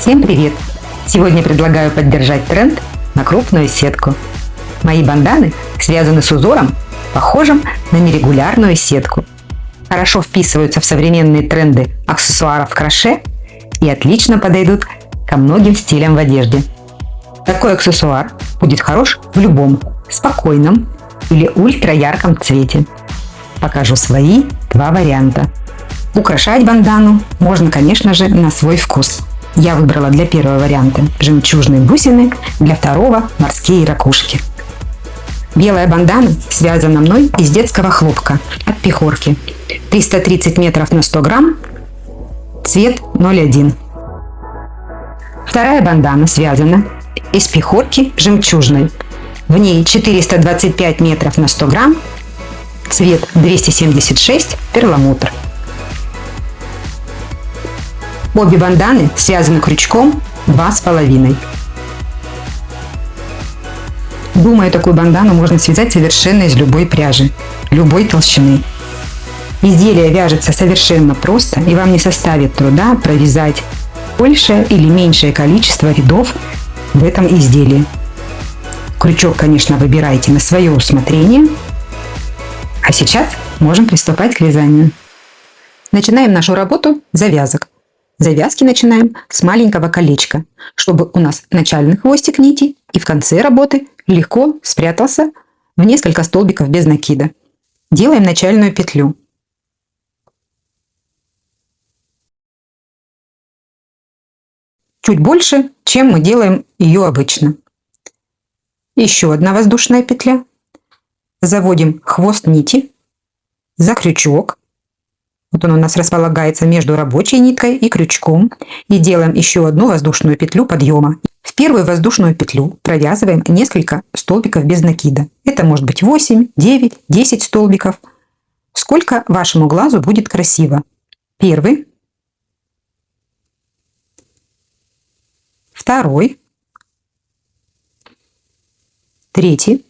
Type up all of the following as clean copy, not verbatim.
Всем привет! Сегодня предлагаю поддержать тренд на крупную сетку. Мои банданы связаны с узором, похожим на нерегулярную сетку. Хорошо вписываются в современные тренды аксессуаров кроше и отлично подойдут ко многим стилям в одежде. Такой аксессуар будет хорош в любом спокойном или ультраярком цвете. Покажу свои два варианта. Украшать бандану можно, конечно же, на свой вкус. Я выбрала для первого варианта жемчужные бусины, для второго морские ракушки. Белая бандана связана мной из детского хлопка от Пехорки. 330 метров на 100 грамм, цвет 01. Вторая бандана связана из Пехорки жемчужной. В ней 425 метров на 100 грамм, цвет 276, перламутр. Обе банданы связаны крючком 2,5. Думаю, такую бандану можно связать совершенно из любой пряжи, любой толщины. Изделие вяжется совершенно просто, и вам не составит труда провязать большее или меньшее количество рядов в этом изделии. Крючок, конечно, выбирайте на свое усмотрение. А сейчас можем приступать к вязанию. Начинаем нашу работу с завязок. Завязки начинаем с маленького колечка, чтобы у нас начальный хвостик нити и в конце работы легко спрятался в несколько столбиков без накида. Делаем начальную петлю. Чуть больше, чем мы делаем ее обычно. Еще одна воздушная петля. Заводим хвост нити за крючок. Вот он у нас располагается между рабочей ниткой и крючком. И делаем еще одну воздушную петлю подъема. В первую воздушную петлю провязываем несколько столбиков без накида. Это может быть 8, 9, 10 столбиков. Сколько вашему глазу будет красиво. Первый. Второй. Третий.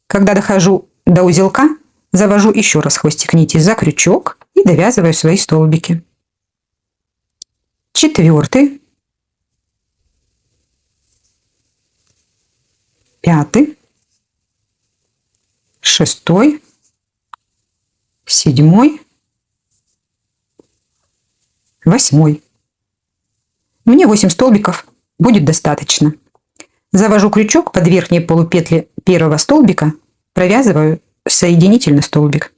Когда дохожу до узелка, завожу еще раз хвостик нити за крючок и довязываю свои столбики. Четвертый. Пятый. Шестой. Седьмой. Восьмой. Мне 8 столбиков будет достаточно. Завожу крючок под верхние полупетли первого столбика, провязываю соединительный столбик.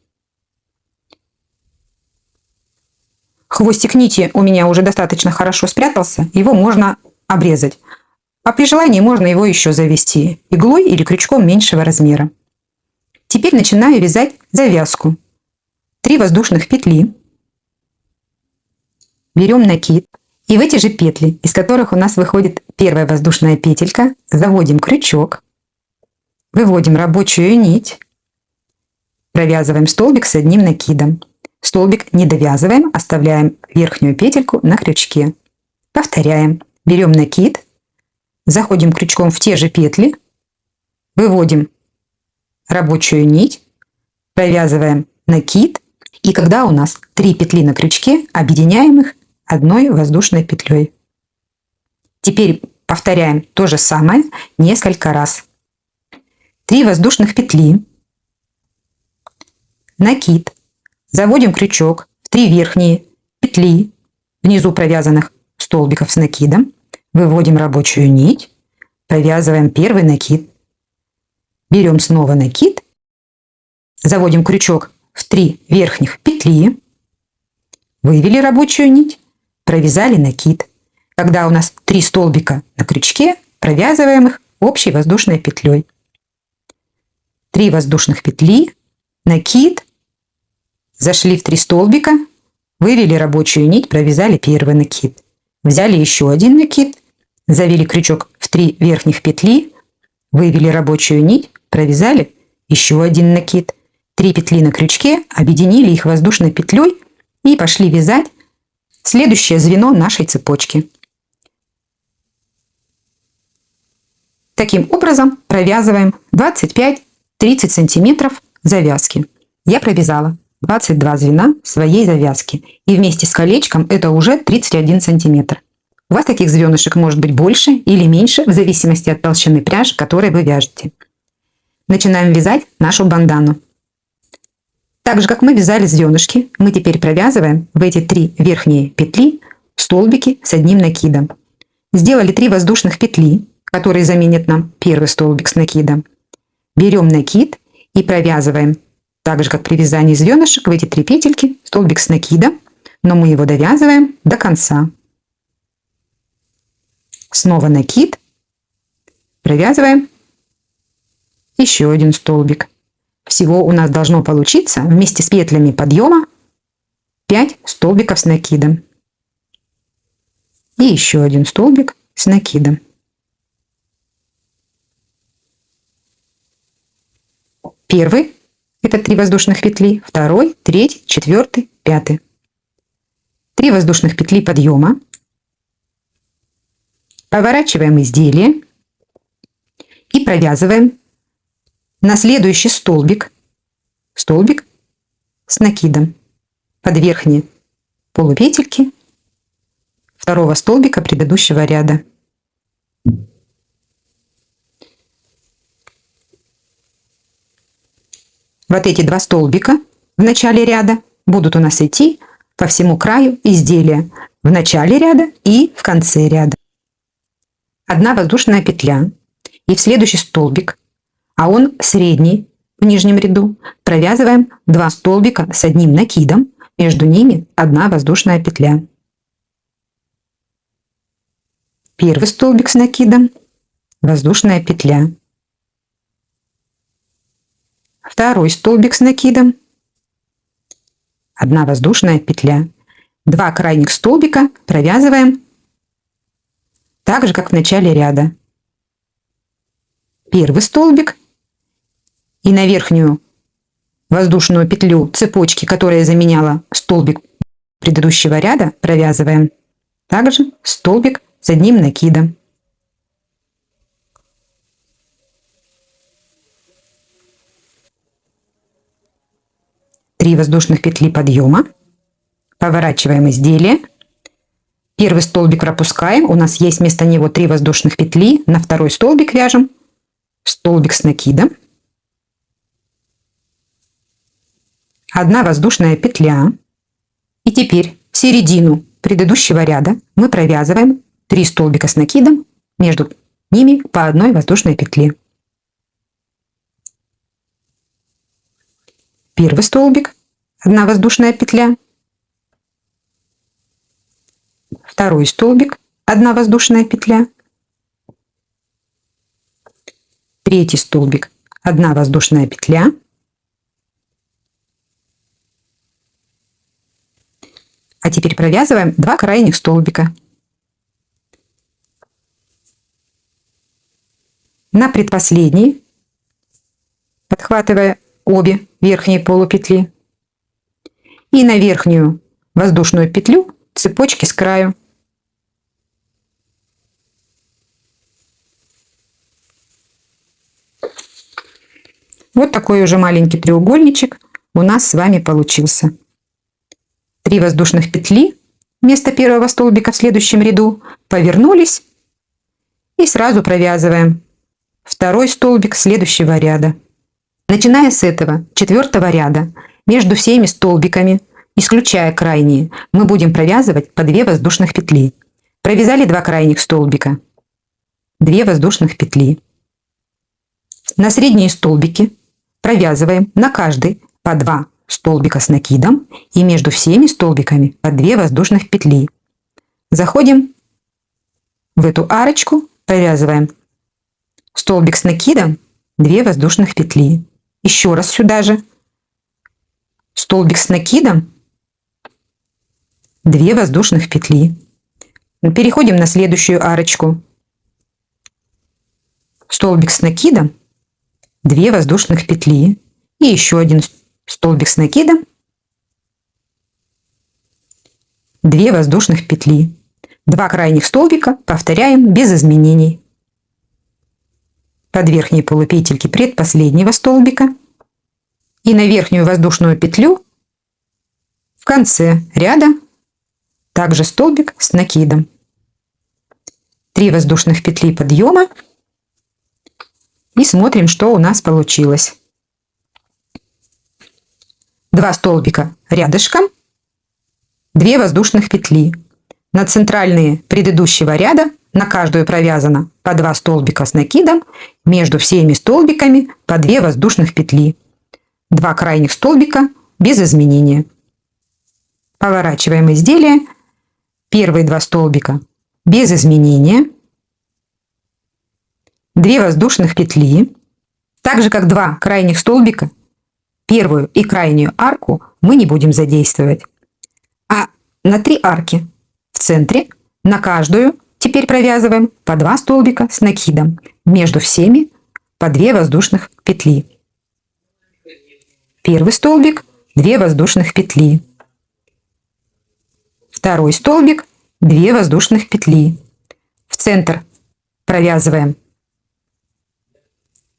Хвостик нити у меня уже достаточно хорошо спрятался, его можно обрезать. А при желании можно его еще завести иглой или крючком меньшего размера. Теперь начинаю вязать завязку. 3 воздушных петли. Берем накид. И в эти же петли, из которых у нас выходит первая воздушная петелька, заводим крючок, выводим рабочую нить, провязываем столбик с одним накидом. Столбик не довязываем, оставляем верхнюю петельку на крючке. Повторяем. Берем накид, заходим крючком в те же петли, выводим рабочую нить, провязываем накид, и когда у нас 3 петли на крючке, объединяем их одной воздушной петлей. Теперь повторяем то же самое несколько раз. 3 воздушных петли, накид, заводим крючок в 3 верхние петли внизу провязанных столбиков с накидом, выводим рабочую нить, провязываем первый накид, берем снова накид, заводим крючок в 3 верхних петли, вывели рабочую нить, провязали накид. Когда у нас 3 столбика на крючке, провязываем их общей воздушной петлей. 3 воздушных петли, накид, зашли в 3 столбика, вывели рабочую нить, провязали первый накид. Взяли еще один накид, завели крючок в 3 верхних петли, вывели рабочую нить, провязали еще один накид. 3 петли на крючке, объединили их воздушной петлей и пошли вязать следующее звено нашей цепочки. Таким образом провязываем 25-30 сантиметров завязки. Я провязала 22 звена своей завязки. И вместе с колечком это уже 31 сантиметр. У вас таких звенышек может быть больше или меньше, в зависимости от толщины пряжи, которой вы вяжете. Начинаем вязать нашу бандану. Так же, как мы вязали звенышки, мы теперь провязываем в эти 3 верхние петли столбики с одним накидом. Сделали 3 воздушных петли, которые заменят нам первый столбик с накидом. Берем накид и провязываем, так же, как при вязании звенышек, в эти 3 петельки столбик с накидом, но мы его довязываем до конца. Снова накид, провязываем еще один столбик. Всего у нас должно получиться вместе с петлями подъема 5 столбиков с накидом. И еще один столбик с накидом. Первый — это 3 воздушных петли, второй, третий, четвертый, пятый. 3 воздушных петли подъема. Поворачиваем изделие и провязываем на следующий столбик с накидом под верхние полупетельки второго столбика предыдущего ряда. Вот эти 2 столбика в начале ряда будут у нас идти по всему краю изделия в начале ряда и в конце ряда. 1 воздушная петля и в следующий столбик, а он средний в нижнем ряду, провязываем 2 столбика с одним накидом, между ними 1 воздушная петля. Первый столбик с накидом, воздушная петля. Второй столбик с накидом, 1 воздушная петля. 2 крайних столбика провязываем так же, как в начале ряда. Первый столбик и на верхнюю воздушную петлю цепочки, которая заменяла столбик предыдущего ряда, провязываем также столбик с одним накидом. Три воздушных петли подъема, поворачиваем изделие. Первый столбик пропускаем, у нас есть вместо него 3 воздушных петли, на второй столбик вяжем столбик с накидом, 1 воздушная петля, и теперь в середину предыдущего ряда мы провязываем 3 столбика с накидом, между ними по 1 воздушной петле. Первый столбик, 1 воздушная петля, второй столбик, 1 воздушная петля, третий столбик, 1 воздушная петля, а теперь провязываем 2 крайних столбика. На предпоследний, подхватывая обе верхние полупетли, и на верхнюю воздушную петлю цепочки с краю. Вот такой уже маленький треугольничек у нас с вами получился. 3 воздушных петли вместо первого столбика в следующем ряду, повернулись и сразу провязываем второй столбик следующего ряда. Начиная с этого 4-го ряда, между всеми столбиками, исключая крайние, мы будем провязывать по 2 воздушных петли. Провязали 2 крайних столбика, 2 воздушных петли. На средние столбики провязываем на каждый по 2 столбика с накидом и между всеми столбиками по 2 воздушных петли. Заходим в эту арочку, провязываем столбик с накидом, 2 воздушных петли. Еще раз сюда же столбик с накидом, 2 воздушных петли. Переходим на следующую арочку. Столбик с накидом, 2 воздушных петли и еще один столбик с накидом, 2 воздушных петли. 2 крайних столбика повторяем без изменений. Под верхние полупетельки предпоследнего столбика и на верхнюю воздушную петлю в конце ряда также столбик с накидом. 3 воздушных петли подъема и смотрим, что у нас получилось. 2 столбика рядышком, 2 воздушных петли. На центральные предыдущего ряда на каждую провязано по 2 столбика с накидом, между всеми столбиками по 2 воздушных петли. 2 крайних столбика без изменения. Поворачиваем изделие. Первые 2 столбика без изменения. 2 воздушных петли. Так же, как 2 крайних столбика, первую и крайнюю арку мы не будем задействовать. А на 3 арки в центре на каждую теперь провязываем по 2 столбика с накидом. Между всеми по 2 воздушных петли. Первый столбик, 2 воздушных петли. Второй столбик, 2 воздушных петли. В центр провязываем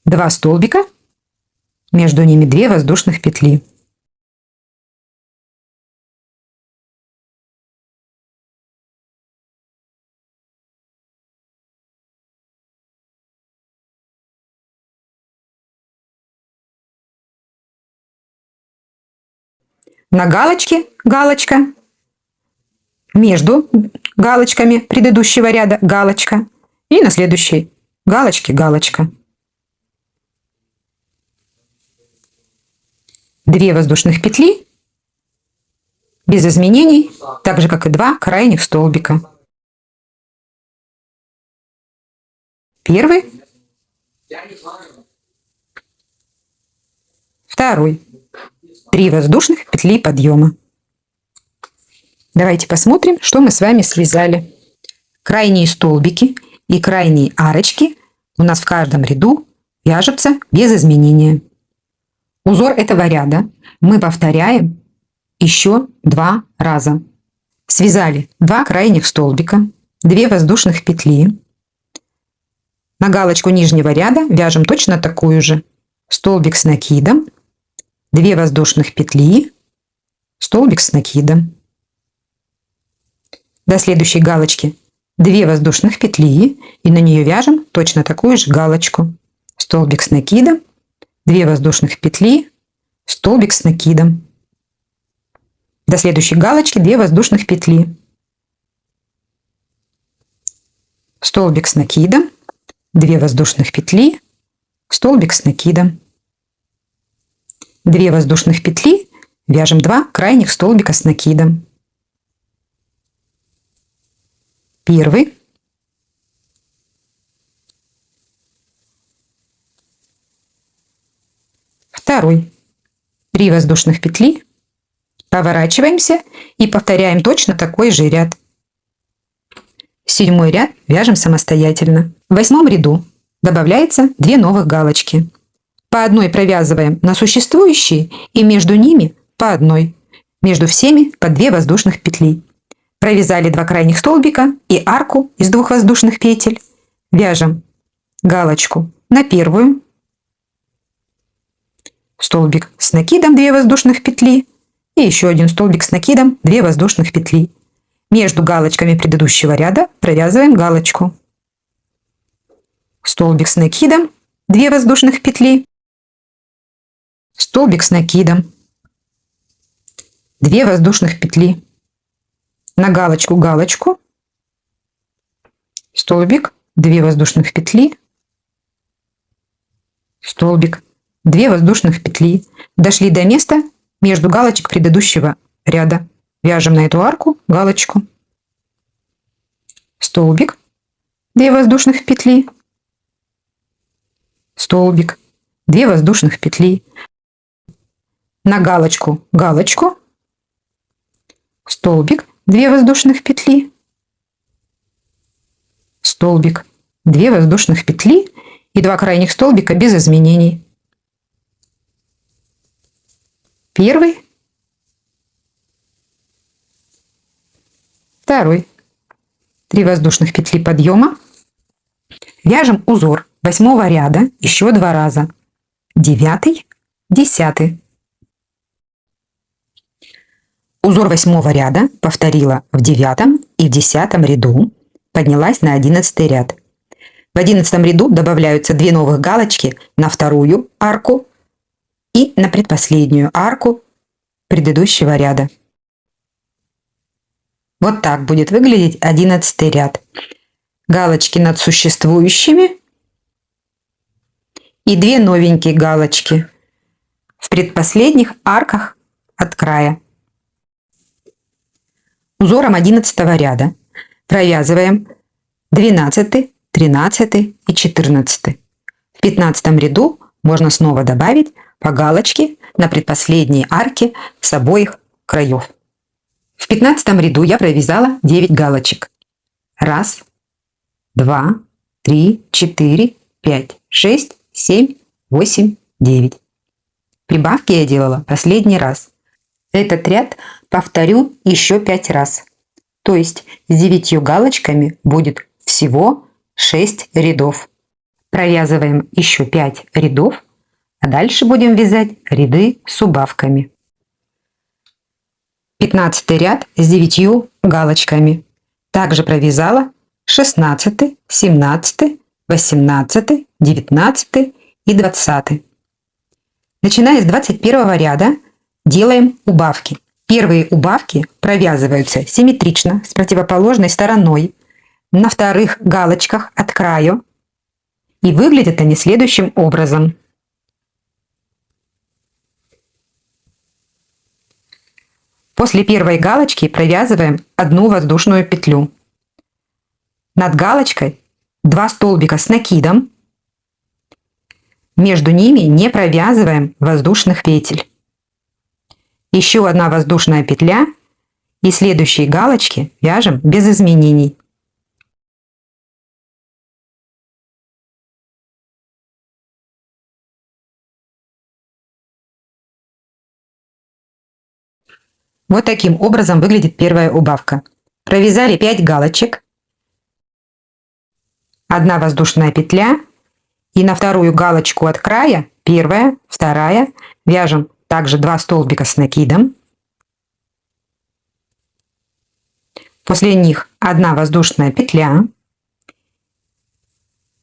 2 столбика, между ними 2 воздушных петли. На галочке галочка, между галочками предыдущего ряда галочка и на следующей галочке галочка. 2 воздушных петли без изменений, так же как и 2 крайних столбика. Первый, второй. 3 воздушных петли подъема. Давайте посмотрим, что мы с вами связали. Крайние столбики и крайние арочки у нас в каждом ряду вяжутся без изменения. Узор этого ряда мы повторяем еще 2 раза. Связали 2 крайних столбика, 2 воздушных петли. На галочку нижнего ряда вяжем точно такую же. Столбик с накидом, 2 воздушных петли, столбик с накидом. До следующей галочки 2 воздушных петли и на нее вяжем точно такую же галочку. Столбик с накидом, 2 воздушных петли, столбик с накидом. До следующей галочки 2 воздушных петли. Столбик с накидом, 2 воздушных петли, столбик с накидом. 2 воздушных петли, вяжем 2 крайних столбика с накидом. Первый, второй. 3 воздушных петли, поворачиваемся и повторяем точно такой же ряд. 7-й ряд вяжем самостоятельно. В 8-м ряду добавляется 2 новых галочки. По одной провязываем на существующие и между ними по одной. Между всеми по 2 воздушных петли. Провязали 2 крайних столбика и арку из 2 воздушных петель. Вяжем галочку на первую. Столбик с накидом 2 воздушных петли. И еще один столбик с накидом 2 воздушных петли. Между галочками предыдущего ряда провязываем галочку. Столбик с накидом 2 воздушных петли. Столбик с накидом, 2 воздушных петли. На галочку галочку, столбик, 2 воздушных петли, столбик, 2 воздушных петли. Дошли до места между галочек предыдущего ряда. Вяжем на эту арку галочку. Столбик, 2 воздушных петли, столбик, 2 воздушных петли. На галочку галочку, столбик, 2 воздушных петли, столбик, 2 воздушных петли и 2 крайних столбика без изменений. Первый, второй. 3 воздушных петли подъема. Вяжем узор 8-го ряда еще 2 раза. 9-й, 10-й. Узор 8-го ряда повторила в 9-м и в 10-м ряду. поднялась на 11 ряд. В 11 ряду добавляются 2 новых галочки на вторую арку и на предпоследнюю арку предыдущего ряда. Вот так будет выглядеть 11 ряд. Галочки над существующими и 2 новенькие галочки в предпоследних арках от края. Узором 11 ряда провязываем 12, 13 и 14. В 15 ряду можно снова добавить по галочке на предпоследние арки с обоих краев. В 15 ряду я провязала 9 галочек. 1, 2, 3, 4, 5, 6, 7, 8, 9. Прибавки я делала последний раз. Этот ряд повторю еще 5 раз. То есть с 9 галочками будет всего 6 рядов. Провязываем еще 5 рядов, а дальше будем вязать ряды с убавками. 15 ряд с 9 галочками. Также провязала 16, 17, 18, 19 и 20. Начиная с 21 ряда делаем убавки. Первые убавки провязываются симметрично с противоположной стороной на вторых галочках от краю. И выглядят они следующим образом. После первой галочки провязываем 1 воздушную петлю. Над галочкой 2 столбика с накидом. Между ними не провязываем воздушных петель. Еще 1 воздушная петля и следующие галочки вяжем без изменений. Вот таким образом выглядит первая убавка. Провязали 5 галочек, 1 воздушная петля и на вторую галочку от края, первая, вторая, вяжем также 2 столбика с накидом. После них 1 воздушная петля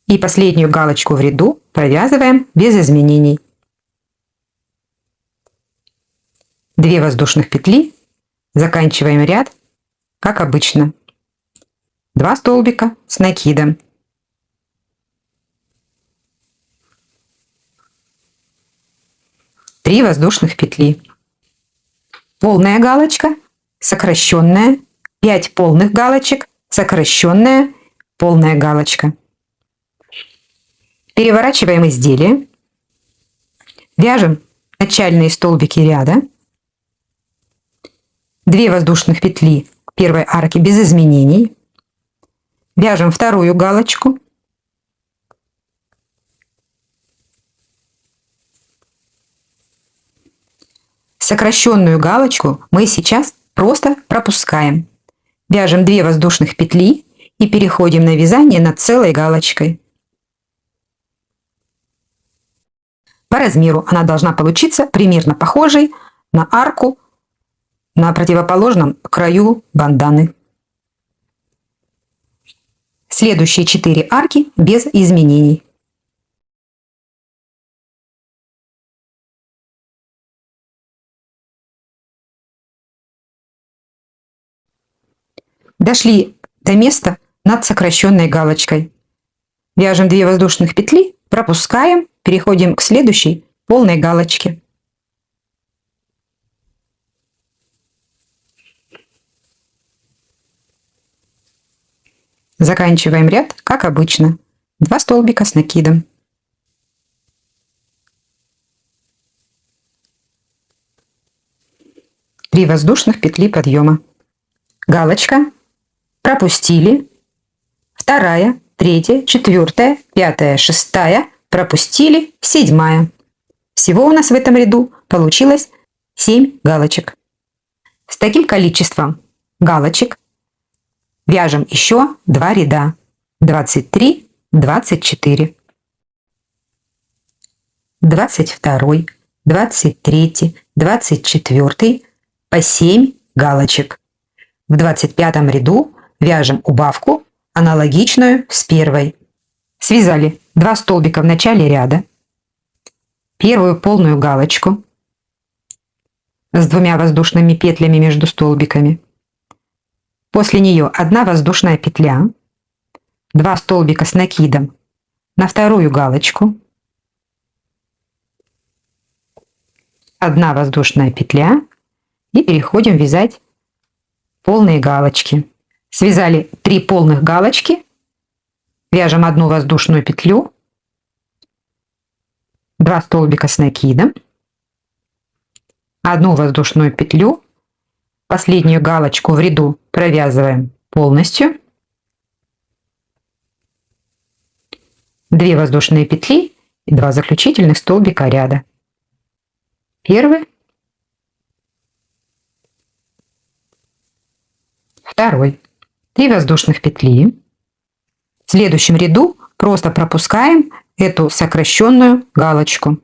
и последнюю галочку в ряду провязываем без изменений. 2 воздушных петли, заканчиваем ряд, как обычно. 2 столбика с накидом. 3 воздушных петли. Полная галочка, сокращенная, 5 полных галочек, сокращенная, полная галочка. Переворачиваем изделие. Вяжем начальные столбики ряда. 2 воздушных петли к первой арке без изменений. Вяжем вторую галочку. Сокращенную галочку мы сейчас просто пропускаем. Вяжем 2 воздушных петли и переходим на вязание над целой галочкой. По размеру она должна получиться примерно похожей на арку на противоположном краю банданы. Следующие 4 арки без изменений. Дошли до места над сокращенной галочкой. Вяжем 2 воздушных петли, пропускаем, переходим к следующей полной галочке. Заканчиваем ряд, как обычно. 2 столбика с накидом. Три воздушных петли подъема. Галочка. Пропустили. 2, 3, 4, 5, 6. Пропустили. 7. Всего у нас в этом ряду получилось 7 галочек. С таким количеством галочек вяжем еще 2 ряда. 23, 24. 22, 23, 24 по 7 галочек. В 25 ряду вяжем убавку аналогичную с первой. Связали 2 столбика в начале ряда, первую полную галочку с 2 воздушными петлями между столбиками. После нее 1 воздушная петля, 2 столбика с накидом на вторую галочку, 1 воздушная петля и переходим вязать полные галочки. Связали 3 полных галочки, вяжем 1 воздушную петлю, 2 столбика с накидом, 1 воздушную петлю, последнюю галочку в ряду провязываем полностью, 2 воздушные петли и 2 заключительных столбика ряда. Первый, второй, 3 воздушных петли. В следующем ряду просто пропускаем эту сокращенную галочку.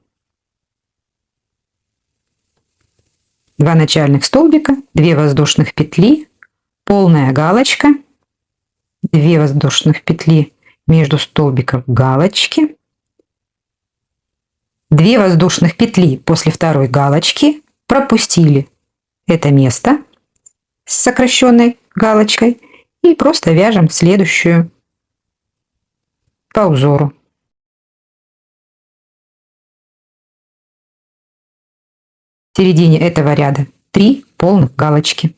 2 начальных столбика, 2 воздушных петли, полная галочка, 2 воздушных петли между столбиков галочки, 2 воздушных петли после второй галочки, пропустили это место с сокращенной галочкой и просто вяжем следующую по узору. В середине этого ряда 3 полных галочки.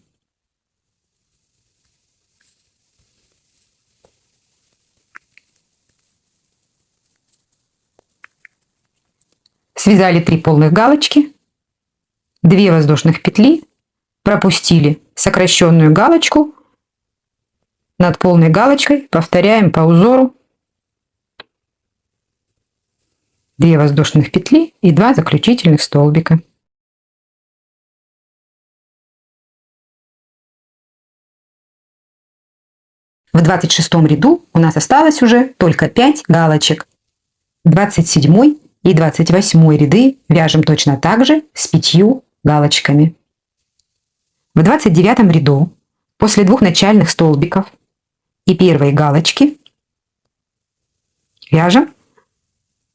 Связали 3 полных галочки, 2 воздушных петли, пропустили сокращенную галочку, над полной галочкой повторяем по узору 2 воздушных петли и 2 заключительных столбика. В 26 ряду у нас осталось уже только 5 галочек. 27 и 28 ряды вяжем точно так же с 5 галочками. В 29 ряду после 2 начальных столбиков и первой галочки вяжем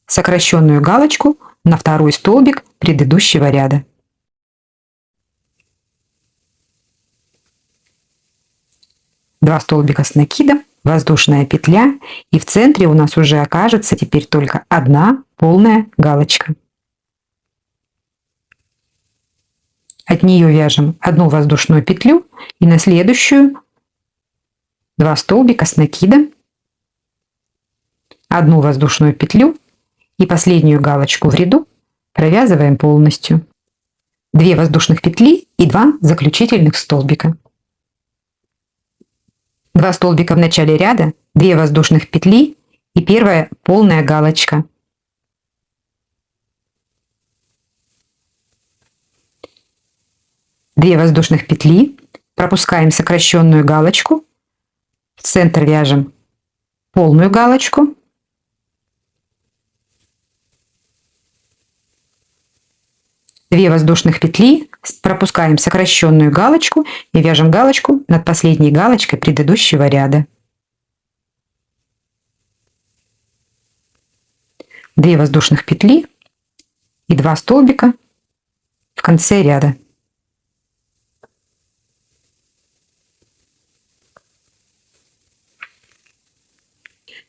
сокращенную галочку на второй столбик предыдущего ряда. Два столбика с накидом, воздушная петля, и в центре у нас уже окажется теперь только 1 полная галочка. От нее вяжем 1 воздушную петлю и на следующую 2 столбика с накидом, 1 воздушную петлю и последнюю галочку в ряду провязываем полностью. 2 воздушных петли и 2 заключительных столбика. 2 столбика в начале ряда, 2 воздушных петли и первая полная галочка. Две воздушных петли, пропускаем сокращенную галочку, в центр вяжем полную галочку, 2 воздушных петли, пропускаем сокращенную галочку и вяжем галочку над последней галочкой предыдущего ряда. 2 воздушных петли и 2 столбика в конце ряда.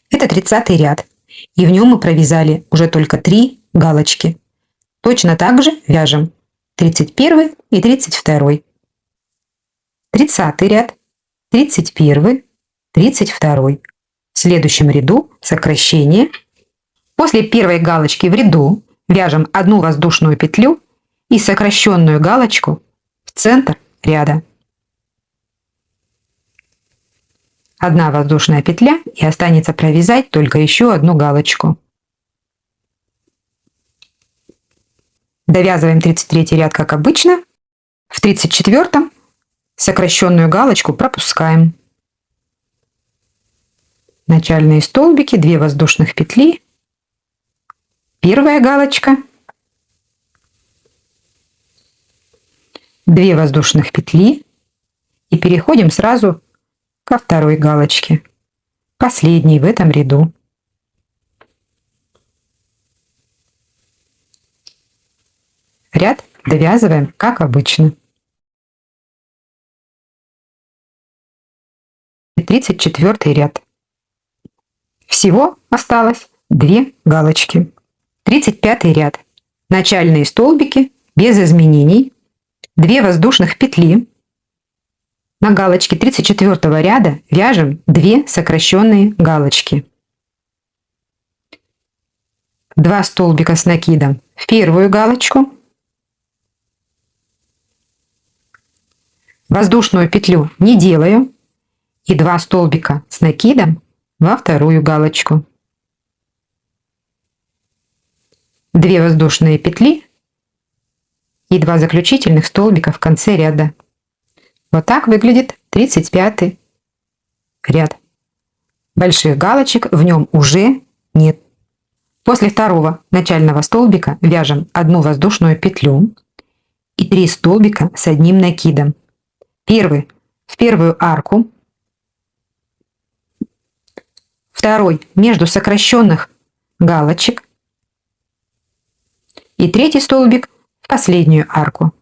Это 30-й ряд, и в нем мы провязали уже только 3 галочки. Точно так же вяжем 31 и 32. 30 ряд, 31, 32. В следующем ряду сокращение. После первой галочки в ряду вяжем 1 воздушную петлю и сокращенную галочку в центр ряда. 1 воздушная петля и останется провязать только еще 1 галочку. Довязываем 33 ряд, как обычно. В 34 сокращенную галочку пропускаем. Начальные столбики, 2 воздушных петли, первая галочка, 2 воздушных петли и переходим сразу ко второй галочке. последний в этом ряду. Ряд довязываем, как обычно. 34 ряд. Всего осталось 2 галочки. 35 ряд. Начальные столбики без изменений. 2 воздушных петли. На галочке 34 ряда вяжем 2 сокращенные галочки. 2 столбика с накидом в первую галочку. Воздушную петлю не делаю. И 2 столбика с накидом во вторую галочку. 2 воздушные петли и 2 заключительных столбика в конце ряда. Вот так выглядит 35 ряд. Больших галочек в нем уже нет. После второго начального столбика вяжем 1 воздушную петлю и 3 столбика с одним накидом. Первый в первую арку, второй между сокращенных галочек и третий столбик в последнюю арку.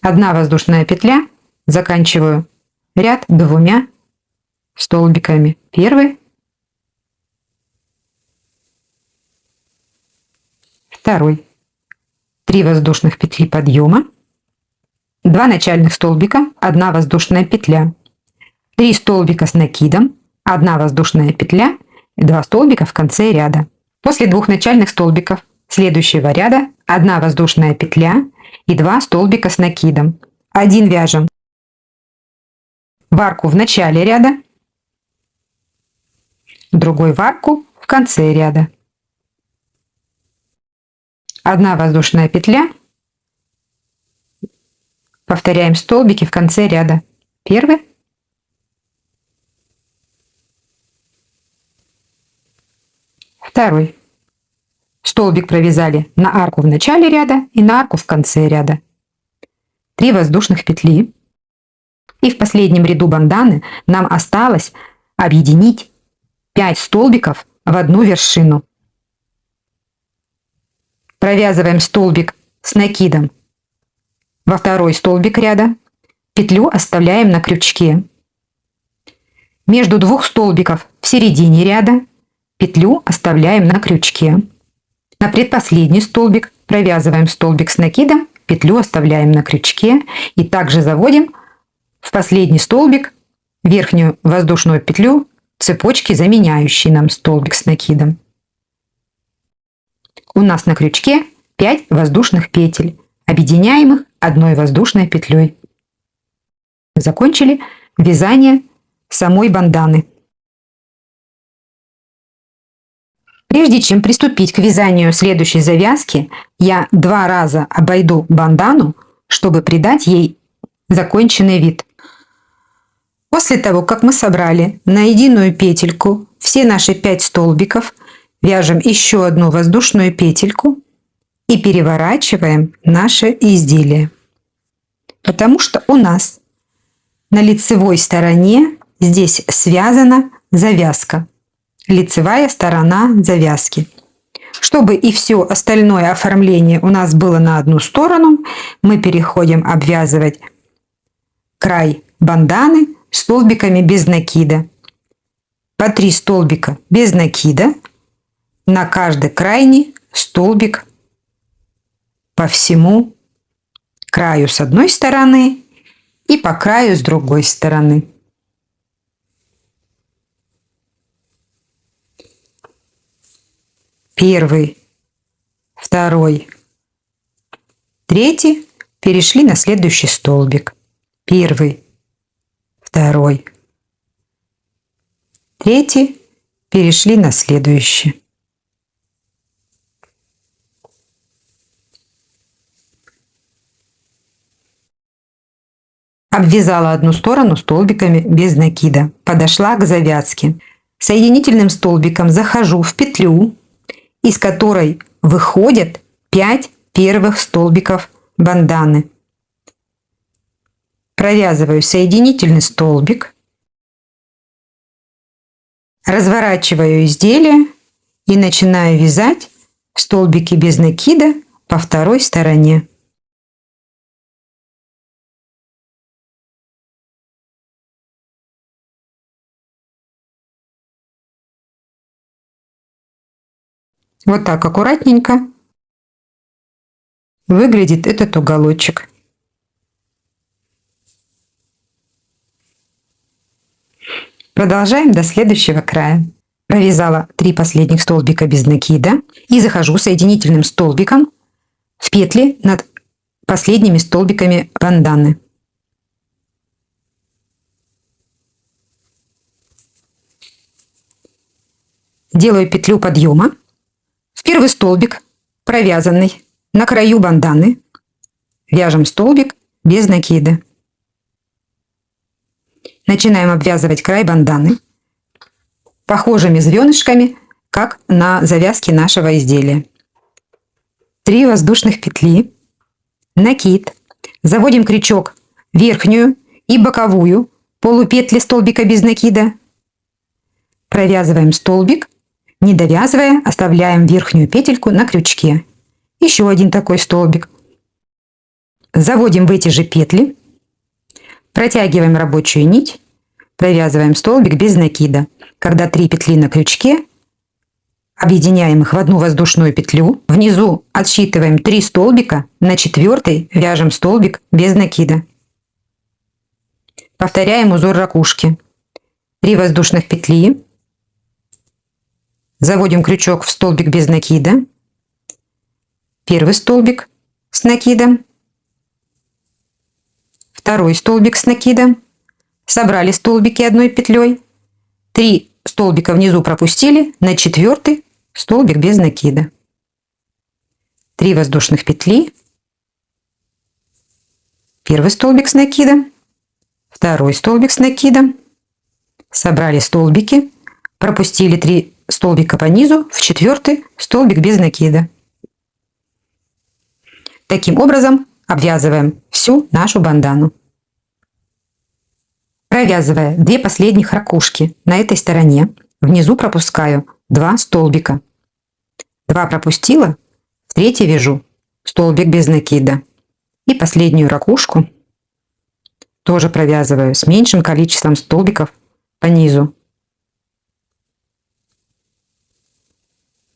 1 воздушная петля, заканчиваю ряд 2 столбиками. Первый, второй. 3 воздушных петли подъема, 2 начальных столбика, 1 воздушная петля, 3 столбика с накидом, 1 воздушная петля и 2 столбика в конце ряда. После 2 начальных столбиков следующего ряда 1 воздушная петля и 2 столбика с накидом. 1 вяжем в арку в начале ряда, другой в арку в конце ряда. 1 воздушная петля. Повторяем столбики в конце ряда. Первый, второй. Столбик провязали на арку в начале ряда и на арку в конце ряда. 3 воздушных петли. И в последнем ряду банданы нам осталось объединить 5 столбиков в одну вершину. Провязываем столбик с накидом во второй столбик ряда, петлю оставляем на крючке. Между 2 столбиков в середине ряда петлю оставляем на крючке. На предпоследний столбик провязываем столбик с накидом, петлю оставляем на крючке и также заводим в последний столбик верхнюю воздушную петлю цепочки, заменяющей нам столбик с накидом. У нас на крючке 5 воздушных петель, объединяемых 1 воздушной петлей. Закончили вязание самой банданы. Прежде чем приступить к вязанию следующей завязки, я 2 раза обойду бандану, чтобы придать ей законченный вид. После того, как мы собрали на единую петельку все наши 5 столбиков, вяжем еще 1 воздушную петельку и переворачиваем наше изделие. Потому что у нас на лицевой стороне здесь связана завязка. Лицевая сторона завязки. Чтобы и все остальное оформление у нас было на одну сторону, мы переходим обвязывать край банданы столбиками без накида. По 3 столбика без накида. На каждый крайний столбик по всему краю с одной стороны и по краю с другой стороны. Первый, второй, третий перешли на следующий столбик. Первый, второй, третий перешли на следующий. Обвязала одну сторону столбиками без накида. Подошла к завязке. Соединительным столбиком захожу в петлю, из которой выходят 5 первых столбиков банданы. Провязываю соединительный столбик, разворачиваю изделие и начинаю вязать столбики без накида по второй стороне. Вот так аккуратненько выглядит этот уголочек. Продолжаем до следующего края. Провязала 3 последних столбика без накида и захожу соединительным столбиком в петли над последними столбиками банданы. Делаю петлю подъема в первый столбик, провязанный на краю банданы. Вяжем столбик без накида. Начинаем обвязывать край банданы похожими звенышками, как на завязке нашего изделия. 3 воздушных петли, накид, заводим крючок в верхнюю и боковую полупетли столбика без накида, провязываем столбик, не довязывая, оставляем верхнюю петельку на крючке. Еще один такой столбик. Заводим в эти же петли, протягиваем рабочую нить, провязываем столбик без накида. Когда 3 петли на крючке, объединяем их в одну воздушную петлю. Внизу отсчитываем 3 столбика, на 4-й вяжем столбик без накида. Повторяем узор ракушки. 3 воздушных петли. Заводим крючок в столбик без накида. Первый столбик с накидом. Второй столбик с накидом. Собрали столбики одной петлей. 3 столбика внизу пропустили, на 4-й столбик без накида. 3 воздушных петли. Первый столбик с накидом. Второй столбик с накидом. Собрали столбики. Пропустили 3 столбика по низу, в 4-й столбик без накида. Таким образом обвязываем всю нашу бандану. Провязывая 2 последних ракушки на этой стороне, внизу пропускаю 2 столбика. 2 пропустила, в 3-й вяжу столбик без накида. И последнюю ракушку тоже провязываю с меньшим количеством столбиков по низу.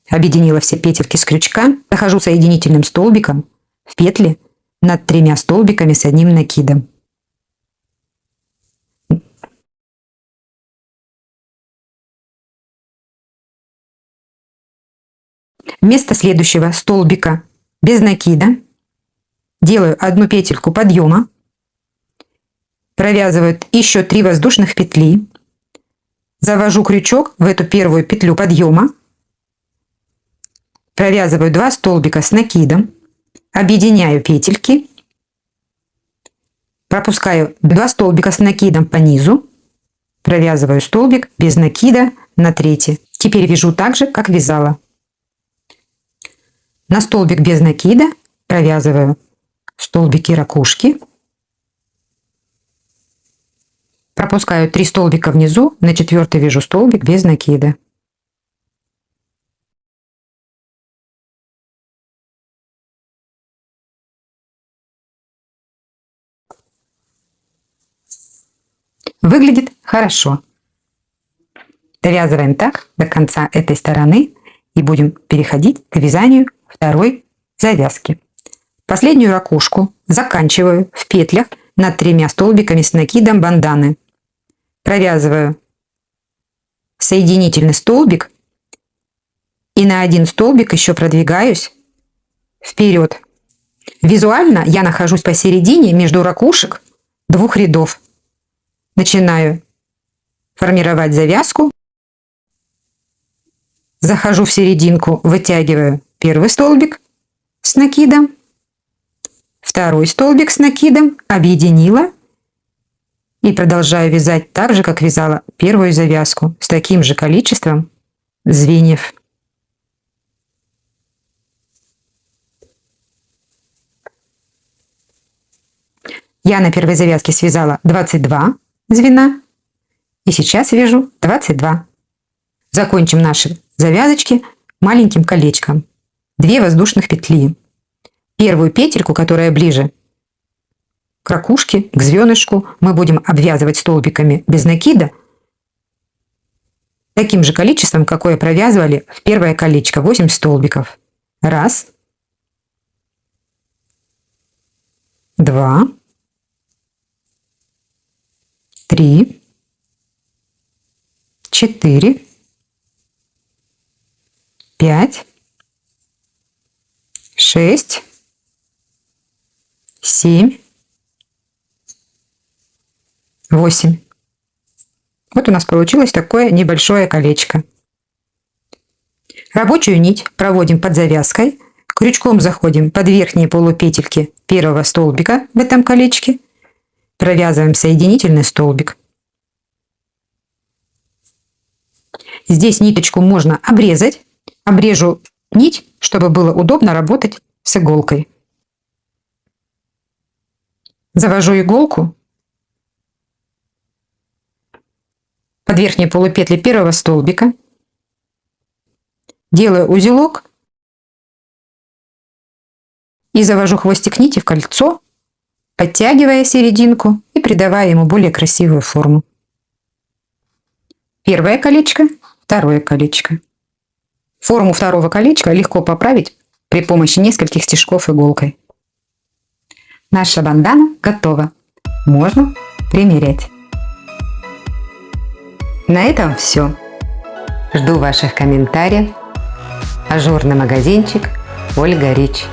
Объединила все петельки с крючка, захожу соединительным столбиком в петли над 3 столбиками с одним накидом. Вместо следующего столбика без накида делаю 1 петельку подъема, провязываю еще 3 воздушных петли, завожу крючок в эту первую петлю подъема, провязываю 2 столбика с накидом, объединяю петельки, пропускаю 2 столбика с накидом по низу, провязываю столбик без накида на 3-й. Теперь вяжу так же, как вязала. На столбик без накида провязываю столбики ракушки, пропускаю 3 столбика внизу, на 4-й вяжу столбик без накида. Выглядит хорошо. Довязываем так до конца этой стороны и будем переходить к вязанию второй завязки. Последнюю ракушку заканчиваю в петлях над 3 столбиками с накидом банданы. Провязываю соединительный столбик и на 1 столбик еще продвигаюсь вперед. Визуально я нахожусь посередине между ракушек 2 рядов. Начинаю формировать завязку. Захожу в серединку, вытягиваю первый столбик с накидом, второй столбик с накидом, объединила и продолжаю вязать так же, как вязала первую завязку, с таким же количеством звеньев. Я на первой завязке связала 22 звена. И сейчас вяжу 22. Закончим наши завязочки маленьким колечком. 2 воздушных петли. Первую петельку, которая ближе к ракушке, к звенышку, мы будем обвязывать столбиками без накида таким же количеством, какое провязывали в первое колечко, 8 столбиков. 1, 2, 3, 4, 5, 6, 7, 8. Вот у нас получилось такое небольшое колечко. Рабочую нить проводим под завязкой, крючком заходим под верхние полупетельки первого столбика в этом колечке, провязываем соединительный столбик. Здесь ниточку можно обрезать. Обрежу нить, чтобы было удобно работать с иголкой. Завожу иголку под верхние полупетли первого столбика, делаю узелок и завожу хвостик нити в кольцо, подтягивая серединку и придавая ему более красивую форму. Первое колечко, второе колечко. Форму второго колечка легко поправить при помощи нескольких стежков иголкой. Наша бандана готова. Можно примерять. На этом все. Жду ваших комментариев. Ажурный магазинчик Ольга Рич.